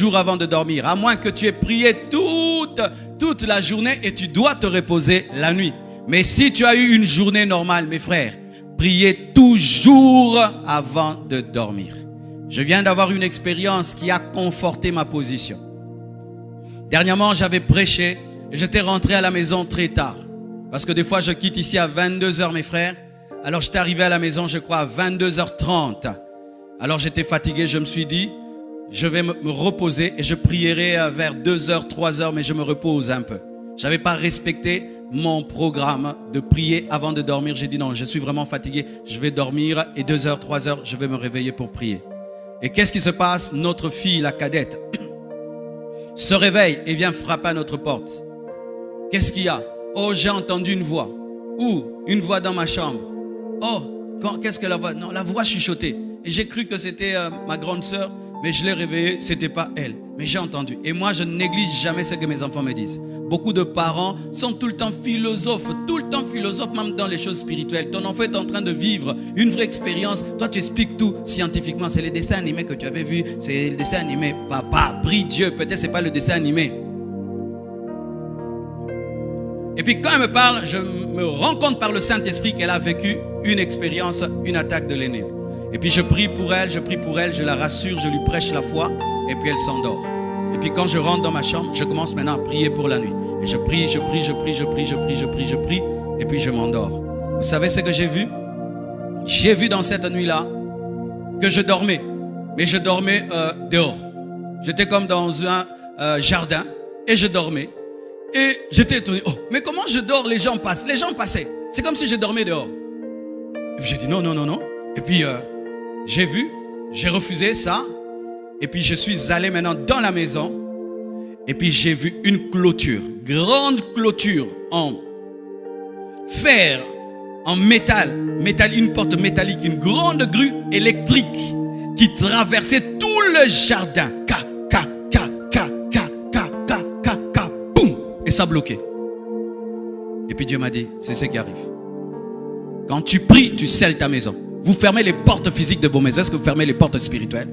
jours avant de dormir, à moins que tu aies prié toute la journée et tu dois te reposer la nuit. Mais si tu as eu une journée normale, mes frères, priez toujours avant de dormir. Je viens d'avoir une expérience qui a conforté ma position. Dernièrement, j'avais prêché et j'étais rentré à la maison très tard. Parce que des fois, je quitte ici à 22h, mes frères. Alors, j'étais arrivé à la maison, je crois, à 22h30. Alors, j'étais fatigué, je me suis dit, je vais me reposer et je prierai vers 2h, 3h, mais je me repose un peu. Je n'avais pas respecté mon programme de prier avant de dormir. J'ai dit non, je suis vraiment fatigué, je vais dormir et 2h, 3h, je vais me réveiller pour prier. Et qu'est-ce qui se passe? Notre fille, la cadette, se réveille et vient frapper à notre porte. Qu'est-ce qu'il y a? Oh, j'ai entendu une voix. Où? Une voix dans ma chambre. Oh, qu'est-ce que la voix? Non, la voix chuchotée. Et j'ai cru que c'était ma grande sœur, mais je l'ai réveillée, c'était pas elle. Mais j'ai entendu. Et moi, je ne néglige jamais ce que mes enfants me disent. Beaucoup de parents sont tout le temps philosophes, même dans les choses spirituelles. Ton enfant est en train de vivre une vraie expérience. Toi, tu expliques tout scientifiquement. C'est les dessins animés que tu avais vus. C'est le dessin animé. Papa, prie Dieu. Peut-être c'est pas le dessin animé. Et puis quand elle me parle, je me rends compte par le Saint-Esprit qu'elle a vécu une expérience, une attaque de l'ennemi. Et puis je prie pour elle, je la rassure, je lui prêche la foi. Et puis elle s'endort. Et puis quand je rentre dans ma chambre, je commence maintenant à prier pour la nuit. Et je prie. Et puis je m'endors. Vous savez ce que j'ai vu? J'ai vu dans cette nuit-là que je dormais. Mais je dormais dehors. J'étais comme dans un jardin. Et je dormais. Et j'étais étonné. Oh, mais comment je dors? Les gens passent. Les gens passaient. C'est comme si je dormais dehors. Et puis j'ai dit non. Et puis j'ai vu, j'ai refusé ça. Et puis je suis allé maintenant dans la maison. Et puis j'ai vu une clôture, grande clôture en fer, en métal, une porte métallique, une grande grue électrique qui traversait tout le jardin. Boum! Et ça bloquait. Et puis Dieu m'a dit, c'est ce qui arrive. Quand tu pries, tu scelles ta maison. Vous fermez les portes physiques de vos maisons. Est-ce que vous fermez les portes spirituelles?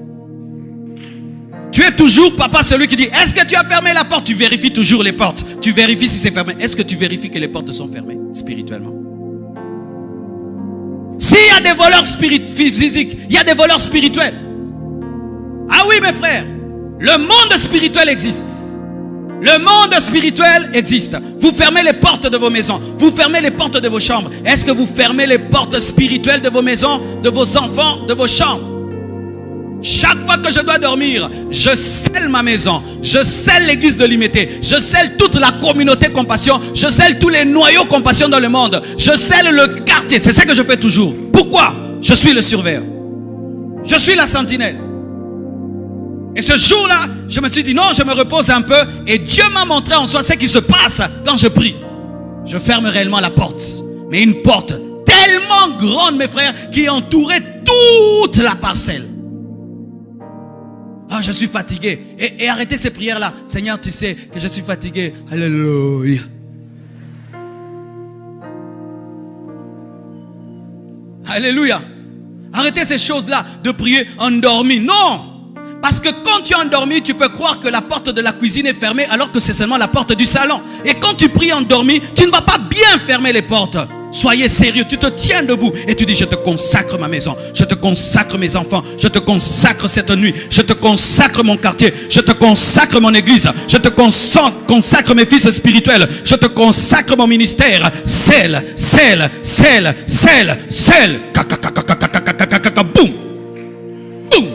Tu es toujours, papa, celui qui dit, est-ce que tu as fermé la porte? Tu vérifies toujours les portes. Tu vérifies si c'est fermé. Est-ce que tu vérifies que les portes sont fermées spirituellement? S'il y a des voleurs physiques, il y a des voleurs spirituels. Ah oui, mes frères, le monde spirituel existe. Le monde spirituel existe. Vous fermez les portes de vos maisons. Vous fermez les portes de vos chambres. Est-ce que vous fermez les portes spirituelles de vos maisons, de vos enfants, de vos chambres? Chaque fois que je dois dormir, je scelle ma maison. Je scelle l'église de l'Imité. Je scelle toute la communauté compassion. Je scelle tous les noyaux compassion dans le monde. Je scelle le quartier. C'est ça que je fais toujours. Pourquoi? Je suis le surveillant. Je suis la sentinelle. Et ce jour-là, je me suis dit non, je me repose un peu. Et Dieu m'a montré en soi ce qui se passe quand je prie. Je ferme réellement la porte. Mais une porte tellement grande, mes frères, qui entourait toute la parcelle. Ah, je suis fatigué. Et arrêtez ces prières-là. Seigneur, tu sais que je suis fatigué. Alléluia. Alléluia. Arrêtez ces choses-là de prier endormi. Non. Parce que quand tu es endormi, tu peux croire que la porte de la cuisine est fermée alors que c'est seulement la porte du salon. Et quand tu pries endormi, tu ne vas pas bien fermer les portes. Soyez sérieux, tu te tiens debout et tu dis je te consacre ma maison, je te consacre mes enfants, je te consacre cette nuit, je te consacre mon quartier, je te consacre mon église, je te consacre mes fils spirituels, je te consacre mon ministère. Scelle. Boum. Boum.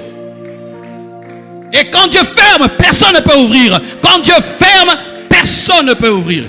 Et quand Dieu ferme, personne ne peut ouvrir. Quand Dieu ferme, personne ne peut ouvrir.